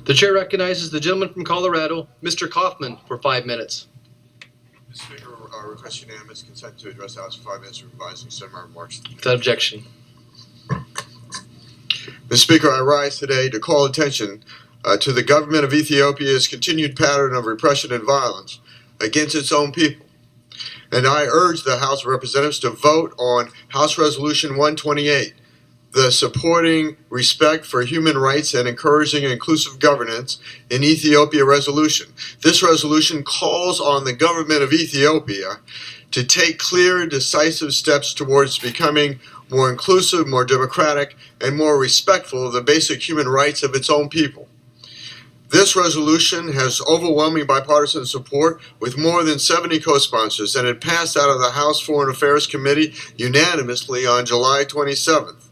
The chair recognizes the gentleman from Colorado, Mr. Coffman, for 5 minutes. Mr. Speaker, request unanimous consent to address the House for 5 minutes revising some remarks. Without objection. Mr. Speaker, I rise today to call attention to the government of Ethiopia's continued pattern of repression and violence against its own people. And I urge the House of Representatives to vote on House Resolution 128, the supporting respect for human rights and encouraging inclusive governance in Ethiopia resolution. This resolution calls on the government of Ethiopia to take clear, decisive steps towards becoming more inclusive, more democratic, and more respectful of the basic human rights of its own people. This resolution has overwhelming bipartisan support with more than 70 co-sponsors, and it passed out of the House Foreign Affairs Committee unanimously on July 27th.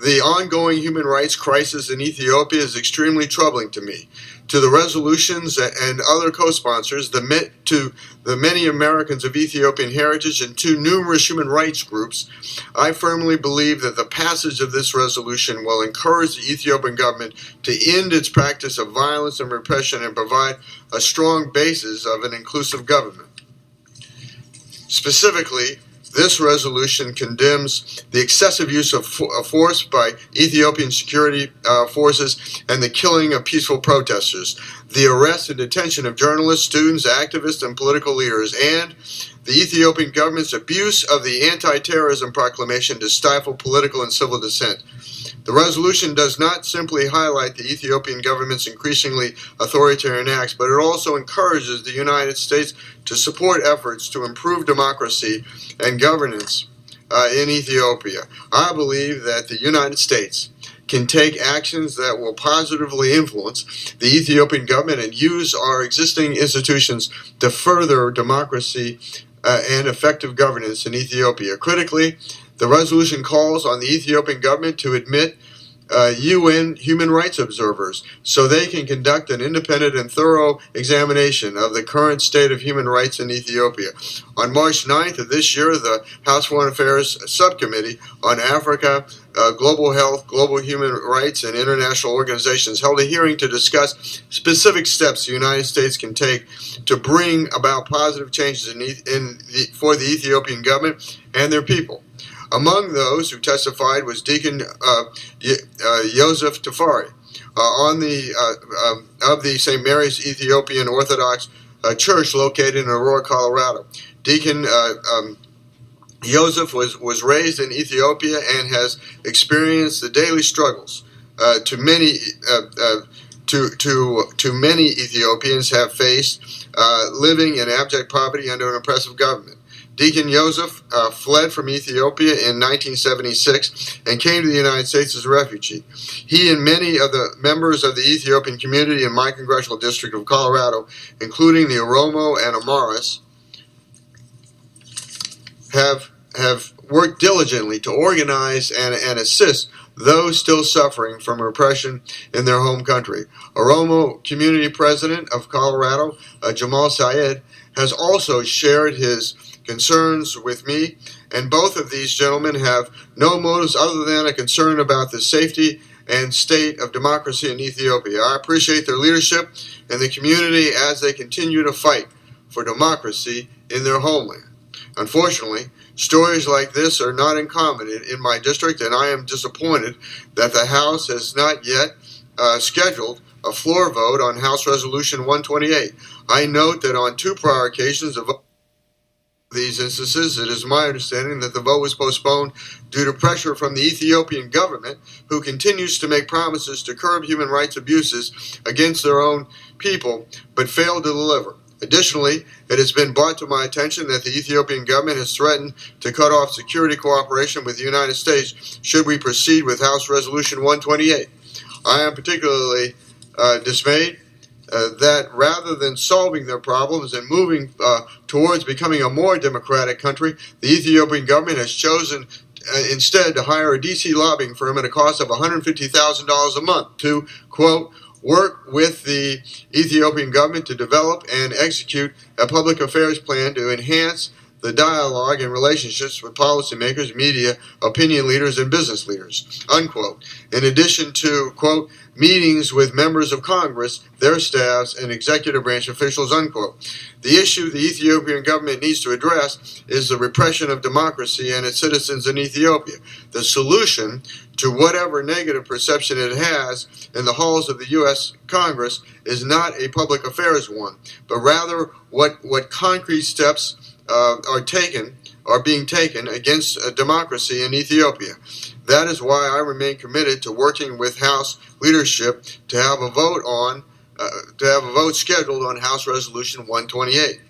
The ongoing human rights crisis in Ethiopia is extremely troubling to me. To the resolutions and other co-sponsors, to the many Americans of Ethiopian heritage, and to numerous human rights groups, I firmly believe that the passage of this resolution will encourage the Ethiopian government to end its practice of violence and repression and provide a strong basis of an inclusive government. Specifically, this resolution condemns the excessive use of force by Ethiopian security forces and the killing of peaceful protesters, the arrest and detention of journalists, students, activists, and political leaders, and the Ethiopian government's abuse of the anti-terrorism proclamation to stifle political and civil dissent. The resolution does not simply highlight the Ethiopian government's increasingly authoritarian acts, but it also encourages the United States to support efforts to improve democracy and governance in Ethiopia. I believe that the United States can take actions that will positively influence the Ethiopian government and use our existing institutions to further democracy and effective governance in Ethiopia. Critically, the resolution calls on the Ethiopian government to admit UN human rights observers so they can conduct an independent and thorough examination of the current state of human rights in Ethiopia. On March 9th of this year, the House Foreign Affairs Subcommittee on Africa, Global Health, Global Human Rights, and International Organizations held a hearing to discuss specific steps the United States can take to bring about positive changes for the Ethiopian government and their people. Among those who testified was Deacon Joseph Tafari of the St. Mary's Ethiopian Orthodox Church located in Aurora, Colorado. Deacon Joseph was raised in Ethiopia and has experienced the daily struggles to many Ethiopians have faced living in abject poverty under an oppressive government. Deacon Joseph fled from Ethiopia in 1976 and came to the United States as a refugee. He and many of the members of the Ethiopian community in my congressional district of Colorado, including the Oromo and Amaras, have worked diligently to organize and assist those still suffering from repression in their home country. Oromo Community President of Colorado, Jamal Syed, has also shared his concerns with me, and both of these gentlemen have no motives other than a concern about the safety and state of democracy in Ethiopia. I appreciate their leadership in the community as they continue to fight for democracy in their homeland. Unfortunately, stories like this are not uncommon in my district, and I am disappointed that the House has not yet scheduled a floor vote on House Resolution 128. I note that on two prior occasions of these instances, it is my understanding that the vote was postponed due to pressure from the Ethiopian government, who continues to make promises to curb human rights abuses against their own people, but failed to deliver. Additionally, it has been brought to my attention that the Ethiopian government has threatened to cut off security cooperation with the United States should we proceed with House Resolution 128. I am particularly dismayed that rather than solving their problems and moving towards becoming a more democratic country, the Ethiopian government has chosen instead to hire a D.C. lobbying firm at a cost of $150,000 a month to, quote, work with the Ethiopian government to develop and execute a public affairs plan to enhance the dialogue and relationships with policymakers, media, opinion leaders, and business leaders, unquote. In addition to, quote, meetings with members of Congress, their staffs, and executive branch officials, unquote. The issue the Ethiopian government needs to address is the repression of democracy and its citizens in Ethiopia. The solution to whatever negative perception it has in the halls of the U.S. Congress is not a public affairs one, but rather what concrete steps are being taken against democracy in Ethiopia. That is why I remain committed to working with House leadership to have a vote scheduled on House Resolution 128.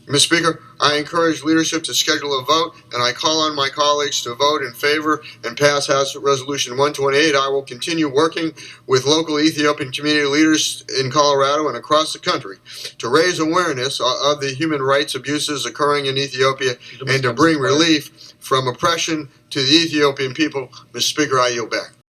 Mr. Speaker, I encourage leadership to schedule a vote, and I call on my colleagues to vote in favor and pass House Resolution 128. I will continue working with local Ethiopian community leaders in Colorado and across the country to raise awareness of the human rights abuses occurring in Ethiopia and to bring relief from oppression to the Ethiopian people. Mr. Speaker, I yield back.